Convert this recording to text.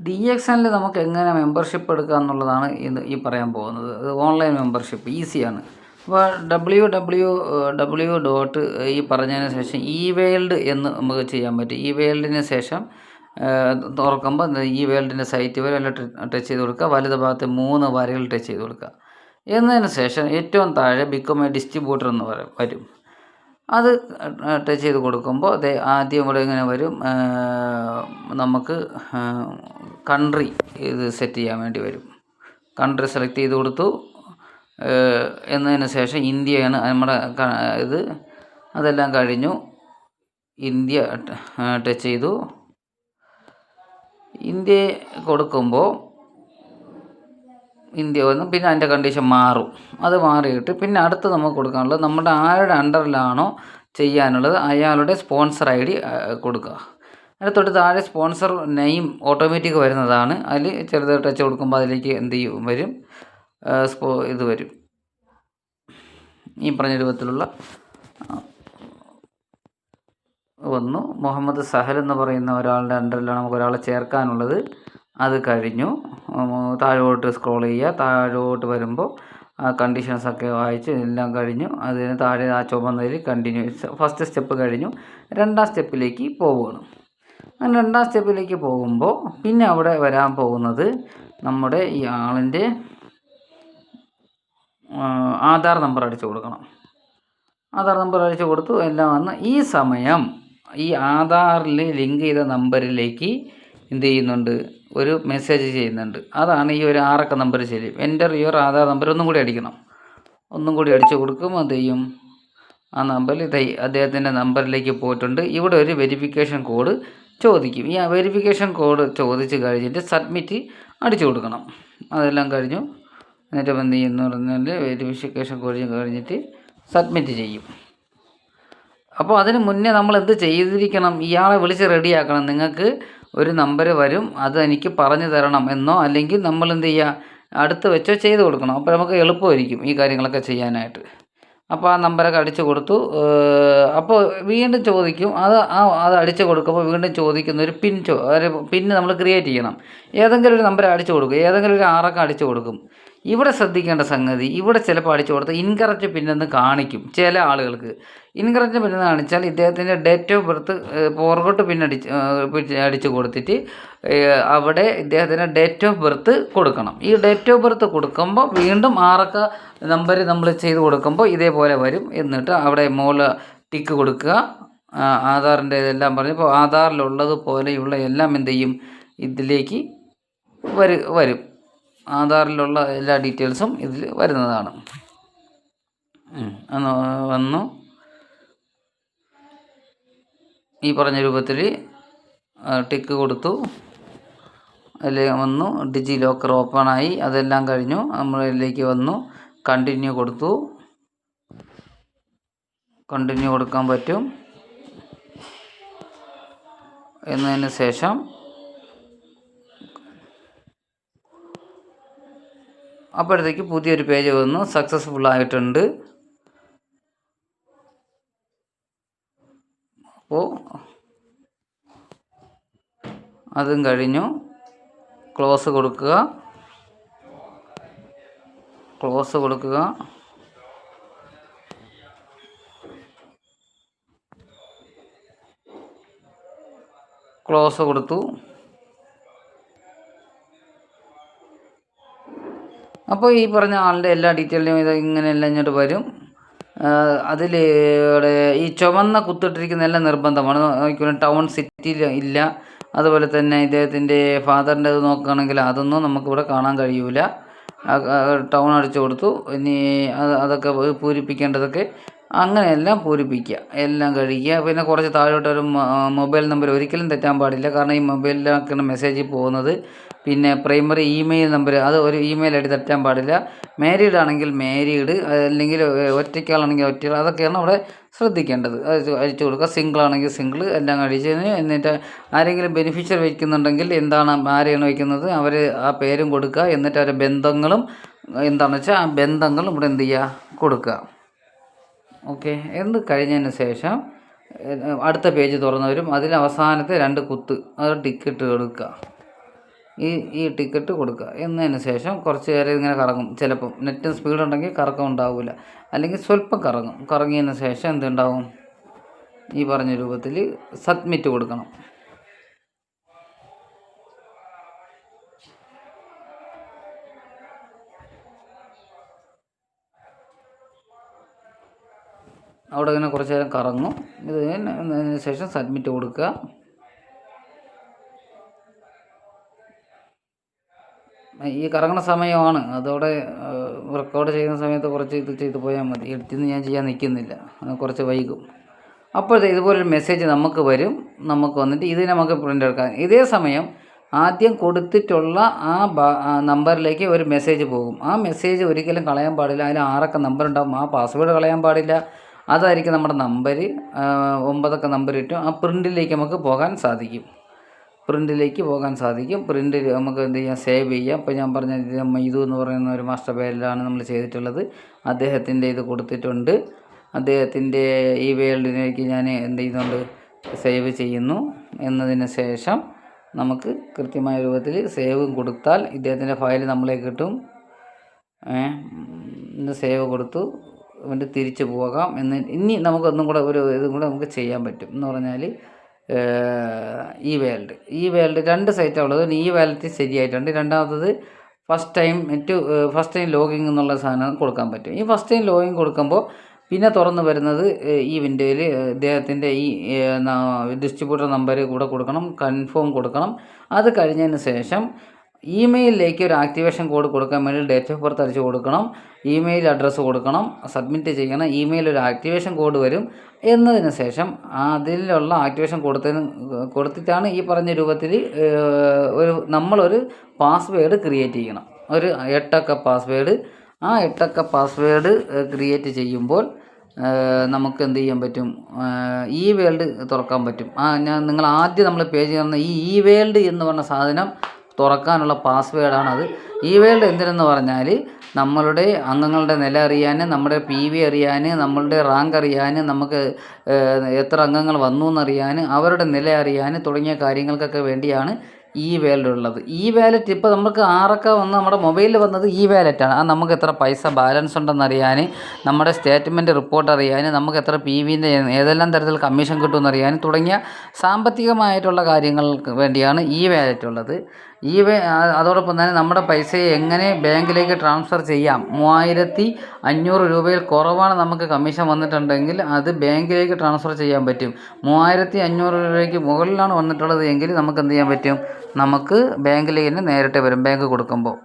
DXNൽ നമുക്ക് എങ്ങനെ മെമ്പർഷിപ്പ് എടുക്കുക എന്നുള്ളതാണ് ഈ പറയാൻ പോകുന്നത്. അത് ഓൺലൈൻ മെമ്പർഷിപ്പ് ഈസിയാണ്. അപ്പോൾ www. ഈ പറഞ്ഞതിന് ശേഷം ഇവേൾഡ് എന്ന് നമുക്ക് ചെയ്യാൻ പറ്റും. ഇവേൾഡിന് ശേഷം തുറക്കുമ്പോൾ ഇവേൾഡിൻ്റെ സൈറ്റ് വരെ എല്ലാം ടച്ച് ചെയ്ത് കൊടുക്കുക. വലത് ഭാഗത്ത് 3 വരകൾ ടച്ച് ചെയ്ത് കൊടുക്കുക. എന്നതിന് ശേഷം ഏറ്റവും താഴെ ബിക്കം എ ഡിസ്ട്രിബ്യൂട്ടർ എന്ന് വരും. അത് ടച്ച് ചെയ്ത് കൊടുക്കുമ്പോൾ ആദ്യം ഇവിടെ ഇങ്ങനെ വരും. നമുക്ക് കൺട്രി ഇത് സെറ്റ് ചെയ്യാൻ വേണ്ടി വരും. കൺട്രി സെലക്ട് ചെയ്ത് കൊടുത്തു. എന്നതിന് ശേഷം ഇന്ത്യയാണ് നമ്മുടെ ഇത്. അതെല്ലാം കഴിഞ്ഞു. ഇന്ത്യ ടച്ച് ചെയ്തു. ഇന്ത്യ കൊടുക്കുമ്പോൾ ഇന്ത്യ വന്നു. പിന്നെ അതിൻ്റെ കണ്ടീഷൻ മാറും. അത് മാറിയിട്ട് പിന്നെ അടുത്ത് നമുക്ക് കൊടുക്കാനുള്ളത് നമ്മുടെ ആരുടെ അണ്ടറിലാണോ ചെയ്യാനുള്ളത് അയാളുടെ സ്പോൺസർ ID കൊടുക്കുക. അതിന് തൊട്ട് താഴെ സ്പോൺസർ നെയിം ഓട്ടോമാറ്റിക് വരുന്നതാണ്. അതിൽ ചെറുതായിട്ട് ടച്ച് കൊടുക്കുമ്പോൾ അതിലേക്ക് എന്ത് ചെയ്യും വരും, ഇത് വരും. ഈ പറഞ്ഞ രൂപത്തിലുള്ള വന്നു. മുഹമ്മദ് സഹൽ എന്ന് പറയുന്ന ഒരാളുടെ അണ്ടറിലാണ് നമുക്ക് ഒരാളെ ചേർക്കാനുള്ളത്. അത് കഴിഞ്ഞു. താഴോട്ട് സ്ക്രോൾ ചെയ്യുക. താഴോട്ട് വരുമ്പോൾ കണ്ടീഷൻസൊക്കെ വായിച്ച് എല്ലാം കഴിഞ്ഞു. അതിന് താഴെ ആ ചുവന്നതിൽ കണ്ടിന്യൂ. ഫസ്റ്റ് സ്റ്റെപ്പ് കഴിഞ്ഞു. 2ാം സ്റ്റെപ്പിലേക്ക് പോവുകയാണ്. അങ്ങനെ 2ാം സ്റ്റെപ്പിലേക്ക് പോകുമ്പോൾ പിന്നെ അവിടെ വരാൻ പോകുന്നത് നമ്മുടെ ഈ ആളിൻ്റെ ആധാർ നമ്പർ അടിച്ചു കൊടുക്കണം. ആധാർ നമ്പർ അടിച്ചു കൊടുത്തു. എല്ലാം വന്ന് ഈ സമയം ഈ ആധാറിൽ ലിങ്ക് ചെയ്ത നമ്പറിലേക്ക് എന്ത് ചെയ്യുന്നുണ്ട്, ഒരു മെസ്സേജ് ചെയ്യുന്നുണ്ട്. അതാണ് ഈ ഒരു 6 അക്ക നമ്പർ ശരി. എൻ്റർ യുവർ ആധാർ നമ്പർ ഒന്നും കൂടി അടിക്കണം. ഒന്നും കൂടി അടിച്ചു കൊടുക്കും. അത് ചെയ്യും. ആ നമ്പറിൽ അദ്ദേഹത്തിൻ്റെ നമ്പറിലേക്ക് പോയിട്ടുണ്ട്. ഇവിടെ ഒരു വെരിഫിക്കേഷൻ കോഡ് ചോദിക്കും. ഈ വെരിഫിക്കേഷൻ കോഡ് ചോദിച്ച് കഴിഞ്ഞിട്ട് സബ്മിറ്റ് അടിച്ചു കൊടുക്കണം. അതെല്ലാം കഴിഞ്ഞു. എന്നിട്ട് എന്ത് ചെയ്യുന്നു പറഞ്ഞാൽ വെരിഫിക്കേഷൻ കോഡ് കഴിഞ്ഞിട്ട് സബ്മിറ്റ് ചെയ്യും. അപ്പോൾ അതിന് മുന്നേ നമ്മൾ എന്ത് ചെയ്തിരിക്കണം, ഇയാളെ വിളിച്ച് റെഡിയാക്കണം. നിങ്ങൾക്ക് ഒരു നമ്പർ വരും, അത് എനിക്ക് പറഞ്ഞു തരണം എന്നോ അല്ലെങ്കിൽ നമ്മൾ എന്ത് ചെയ്യുക അടുത്ത് വെച്ചോ ചെയ്ത് കൊടുക്കണം. അപ്പോൾ നമുക്ക് എളുപ്പമായിരിക്കും ഈ കാര്യങ്ങളൊക്കെ ചെയ്യാനായിട്ട്. അപ്പോൾ ആ നമ്പറൊക്കെ അടിച്ചു കൊടുത്തു. അപ്പോൾ വീണ്ടും ചോദിക്കും. അത് അടിച്ചു കൊടുക്കുമ്പോൾ വീണ്ടും ചോദിക്കുന്ന ഒരു പിന്ന് നമ്മൾ ക്രിയേറ്റ് ചെയ്യണം. ഏതെങ്കിലും ഒരു നമ്പർ അടിച്ചു കൊടുക്കും. ഏതെങ്കിലും ഒരു 6 അക്കം അടിച്ചു കൊടുക്കും. ഇവിടെ ശ്രദ്ധിക്കേണ്ട സംഗതി, ഇവിടെ ചിലപ്പോൾ അടിച്ചു കൊടുത്ത് ഇൻകറക്റ്റ് പിന്നെന്ന് കാണിക്കും. ചില ആളുകൾക്ക് ഇൻകറക്റ്റ് പിന്നെന്ന് കാണിച്ചാൽ ഇദ്ദേഹത്തിൻ്റെ ഡേറ്റ് ഓഫ് ബർത്ത് ഫോർഗോട്ട് അടിച്ചു കൊടുത്തിട്ട് അവിടെ ഇദ്ദേഹത്തിൻ്റെ ഡേറ്റ് ഓഫ് ബർത്ത് കൊടുക്കണം. ഈ ഡേറ്റ് ഓഫ് ബർത്ത് കൊടുക്കുമ്പോൾ വീണ്ടും 6 അക്ക നമ്പർ നമ്മൾ ചെയ്ത് കൊടുക്കുമ്പോൾ ഇതേപോലെ വരും. എന്നിട്ട് അവിടെ മുകളിൽ ടിക്ക് കൊടുക്കുക. ആധാറിൻ്റെ ഇതെല്ലാം പറഞ്ഞപ്പോൾ ആധാറിലുള്ളത് പോലെയുള്ള എല്ലാം എന്ത് ചെയ്യും ഇതിലേക്ക് വരും. ആധാറിലുള്ള എല്ലാ ഡീറ്റെയിൽസും ഇതിൽ വരുന്നതാണ്. വന്നു. ഈ പറഞ്ഞ രൂപത്തിൽ ടിക്ക് കൊടുത്തു. അതിൽ വന്നു. ഡിജി ലോക്കർ ഓപ്പണായി. അതെല്ലാം കഴിഞ്ഞു. നമ്മളിലേക്ക് വന്നു. കണ്ടിന്യൂ കൊടുത്തു. കണ്ടിന്യൂ കൊടുക്കാൻ പറ്റും. എന്നതിന് ശേഷം അപ്പോഴത്തേക്ക് പുതിയൊരു പേജ് വന്നു. സക്സസ്ഫുൾ ആയിട്ടുണ്ട്. അപ്പോൾ അതും കഴിഞ്ഞു. ക്ലോസ് കൊടുക്കുക. ക്ലോസ് കൊടുക്കുക. ക്ലോസ് കൊടുത്തു. അപ്പോൾ ഈ പറഞ്ഞ ആളുടെ എല്ലാ ഡീറ്റെയിലും ഇത് ഇങ്ങനെയെല്ലാം ഇങ്ങോട്ട് വരും. അതിൽ ഈ ചുവന്ന കുത്തിട്ടിരിക്കുന്ന എല്ലാം നിർബന്ധമാണ്. ടൗൺ സിറ്റിയിൽ ഇല്ല. അതുപോലെ തന്നെ ഇദ്ദേഹത്തിൻ്റെ ഫാദറിൻ്റെ ഇത് നോക്കുകയാണെങ്കിൽ അതൊന്നും നമുക്കിവിടെ കാണാൻ കഴിയില്ല. ടൗൺ അടിച്ചു കൊടുത്തു. ഇനി അതൊക്കെ പൂരിപ്പിക്കേണ്ടതൊക്കെ അങ്ങനെയെല്ലാം പൂരിപ്പിക്കുക. എല്ലാം കഴിക്കുക. പിന്നെ കുറച്ച് താഴോട്ടൊരു മൊബൈൽ നമ്പർ ഒരിക്കലും തെറ്റാൻ പാടില്ല. കാരണം ഈ മൊബൈലിലേക്കാണ് മെസ്സേജ് പോകുന്നത്. പിന്നെ പ്രൈമറി ഇമെയിൽ നമ്പർ അത് ഒരു ഇമെയിൽ ID തെറ്റാൻ പാടില്ല. മാരീഡ് ആണെങ്കിൽ മാരീഡ്, അല്ലെങ്കിൽ ഒറ്റയ്ക്കാളാണെങ്കിൽ ഒറ്റയാൾ, അതൊക്കെയാണ് അവിടെ ശ്രദ്ധിക്കേണ്ടത്. അത് അടിച്ചു കൊടുക്കുക. സിംഗിൾ ആണെങ്കിൽ സിംഗിൾ എല്ലാം അടിച്ചതിന്. എന്നിട്ട് ആരെങ്കിലും ബെനിഫിഷ്യറി വയ്ക്കുന്നുണ്ടെങ്കിൽ എന്താണ് ആരെയാണ് വയ്ക്കുന്നത് അവർ ആ പേരും കൊടുക്കുക. എന്നിട്ട് അവരുടെ ബന്ധങ്ങളും എന്താണെന്ന് വെച്ചാൽ ആ ബന്ധങ്ങളും ഇവിടെ എന്ത് ചെയ്യുക കൊടുക്കുക. ഓക്കെ. എന്ന് കഴിഞ്ഞതിന് ശേഷം അടുത്ത പേജ് തുറന്നു വരും. അതിൽ അവസാനത്തെ 2 കുത്ത് അത് ടിക്കിട്ട് കൊടുക്കുക. ഈ ടിക്കറ്റ് കൊടുക്കുക. എന്നതിന് ശേഷം കുറച്ച് നേരം ഇങ്ങനെ കറങ്ങും. ചിലപ്പം നെറ്റ് സ്പീഡ് ഉണ്ടെങ്കിൽ കറക്കം ഉണ്ടാവില്ല, അല്ലെങ്കിൽ സ്വല്പം കറങ്ങും. കറങ്ങിയതിന് ശേഷം എന്തുണ്ടാവും, ഈ പറഞ്ഞ രൂപത്തിൽ സബ്മിറ്റ് കൊടുക്കണം. അവിടെ ഇങ്ങനെ കുറച്ച് നേരം കറങ്ങും. ഇതിന് ശേഷം സബ്മിറ്റ് കൊടുക്കുക. ഈ കറങ്ങുന്ന സമയമാണ്, അതോടെ റെക്കോർഡ് ചെയ്യുന്ന സമയത്ത് കുറച്ച് ഇത് ചെയ്ത് പോയാൽ മതി. എഡിറ്റിംഗ് ഞാൻ ചെയ്യാൻ നിൽക്കുന്നില്ല, കുറച്ച് വൈകും. അപ്പോഴത്തെ ഇതുപോലൊരു മെസ്സേജ് നമുക്ക് വരും. നമുക്ക് വന്നിട്ട് ഇത് നമുക്ക് പ്രിൻ്റ് എടുക്കാം. ഇതേ സമയം ആദ്യം കൊടുത്തിട്ടുള്ള ആ നമ്പറിലേക്ക് ഒരു മെസ്സേജ് പോകും. ആ മെസ്സേജ് ഒരിക്കലും കളയാൻ പാടില്ല. അതിൽ 6 അക്ക നമ്പർ ഉണ്ടാകും. ആ പാസ്വേഡ് കളയാൻ പാടില്ല. അതായിരിക്കും നമ്മുടെ നമ്പർ. 9 അക്ക നമ്പർ ഇട്ടും ആ പ്രിൻറ്റിലേക്ക് നമുക്ക് പോകാൻ സാധിക്കും. പ്രിൻറ്റിൽ നമുക്ക് എന്ത് ചെയ്യാം, സേവ് ചെയ്യാം. ഇപ്പോൾ ഞാൻ പറഞ്ഞ ഇതു എന്ന് പറയുന്ന ഒരു മാസ്റ്റർ പേരിലാണ് നമ്മൾ ചെയ്തിട്ടുള്ളത്. അദ്ദേഹത്തിൻ്റെ ഇത് കൊടുത്തിട്ടുണ്ട്. അദ്ദേഹത്തിൻ്റെ ഈ വേൾഡിലേക്ക് ഞാൻ എന്ത് ചെയ്യുന്നുണ്ട്, സേവ് ചെയ്യുന്നു. എന്നതിന് ശേഷം നമുക്ക് കൃത്യമായ രൂപത്തിൽ സേവും കൊടുത്താൽ ഇദ്ദേഹത്തിൻ്റെ ഫയൽ നമ്മളേക്ക് കിട്ടും. സേവ് കൊടുത്തു എന്നിട്ട് തിരിച്ചു പോകാം. ഇനി നമുക്കൊന്നും കൂടെ ഇതും കൂടെ നമുക്ക് ചെയ്യാൻ പറ്റും. എന്ന് പറഞ്ഞാൽ ഈ വേൾഡ് 2 സൈറ്റാണ് ഉള്ളത്. ഈ വാലറ്റ് ശരിയായിട്ടുണ്ട്. രണ്ടാമത്തത് ഫസ്റ്റ് ടൈം ലോഗിൻ എന്നുള്ള സാധനം കൊടുക്കാൻ പറ്റും. ഈ ഫസ്റ്റ് ടൈം ലോഗിൻ കൊടുക്കുമ്പോൾ പിന്നെ തുറന്ന് വരുന്നത് ഈ വിൻഡോയിൽ ഇദ്ദേഹത്തിൻ്റെ ഈ ഡിസ്ട്രിബ്യൂട്ടർ നമ്പർ കൂടെ കൊടുക്കണം, കൺഫേം കൊടുക്കണം. അത് കഴിഞ്ഞതിന് ശേഷം ഇമെയിലിലേക്ക് ഒരു ആക്ടിവേഷൻ കോഡ് കൊടുക്കാൻ വേണ്ടി ഡേറ്റ് ഓഫ് ബർത്ത് അടിച്ച് കൊടുക്കണം, ഇമെയിൽ അഡ്രസ്സ് കൊടുക്കണം, സബ്മിറ്റ് ചെയ്യണം. ഇമെയിൽ ഒരു ആക്ടിവേഷൻ കോഡ് വരും. എന്നതിന് ശേഷം അതിലുള്ള ആക്ടിവേഷൻ കൊടുത്തിട്ടാണ് ഈ പറഞ്ഞ രൂപത്തിൽ നമ്മളൊരു പാസ്വേഡ് ക്രിയേറ്റ് ചെയ്യണം. ഒരു 8 അക്ക പാസ്വേഡ്. ആ 8 അക്ക പാസ്വേഡ് ക്രിയേറ്റ് ചെയ്യുമ്പോൾ നമുക്ക് എന്ത് ചെയ്യാൻ പറ്റും, ഈ വേൾഡ് തുറക്കാൻ പറ്റും. നിങ്ങൾ ആദ്യം നമ്മൾ പേജ് തന്ന ഈ വേൾഡ് എന്ന് പറഞ്ഞ സാധനം തുറക്കാനുള്ള പാസ്വേഡാണത്. ഈ വേൾഡ് എന്തിനെന്ന് പറഞ്ഞാൽ നമ്മളുടെ അംഗങ്ങളുടെ നില അറിയാൻ, നമ്മുടെ PV അറിയാൻ, നമ്മളുടെ റാങ്ക് അറിയാൻ, നമുക്ക് എത്ര അംഗങ്ങൾ വന്നു എന്നറിയാൻ, അവരുടെ നില അറിയാൻ തുടങ്ങിയ കാര്യങ്ങൾക്കൊക്കെ വേണ്ടിയാണ് ഈ വാലറ്റ് ഉള്ളത്. ഈ വാലറ്റ് ഇപ്പോൾ നമുക്ക് 6 അക്ക വന്ന് നമ്മുടെ മൊബൈലിൽ വന്നത് ഈ വാലറ്റാണ്. അത് നമുക്ക് എത്ര പൈസ ബാലൻസ് ഉണ്ടെന്ന് അറിയാൻ, നമ്മുടെ സ്റ്റേറ്റ്മെൻറ്റ് റിപ്പോർട്ട് അറിയാൻ, നമുക്ക് എത്ര PVൻ്റെ ഏതെല്ലാം തരത്തിൽ കമ്മീഷൻ കിട്ടുമെന്ന് അറിയാൻ തുടങ്ങിയ സാമ്പത്തികമായിട്ടുള്ള കാര്യങ്ങൾക്ക് വേണ്ടിയാണ് ഈ വാലറ്റ് ഉള്ളത്. അതോടൊപ്പം തന്നെ നമ്മുടെ പൈസയെ എങ്ങനെ ബാങ്കിലേക്ക് ട്രാൻസ്ഫർ ചെയ്യാം. 3500 രൂപയിൽ കുറവാണ് നമുക്ക് കമ്മീഷൻ വന്നിട്ടുണ്ടെങ്കിൽ അത് ബാങ്കിലേക്ക് ട്രാൻസ്ഫർ ചെയ്യാൻ പറ്റും. 3500 രൂപയ്ക്ക് മുകളിലാണ് വന്നിട്ടുള്ളത് എങ്കിൽ നമുക്ക് എന്ത് ചെയ്യാൻ പറ്റും, നമുക്ക് ബാങ്കിലേക്ക് തന്നെ നേരിട്ട് വരും ബാങ്ക് കൊടുക്കുമ്പോൾ.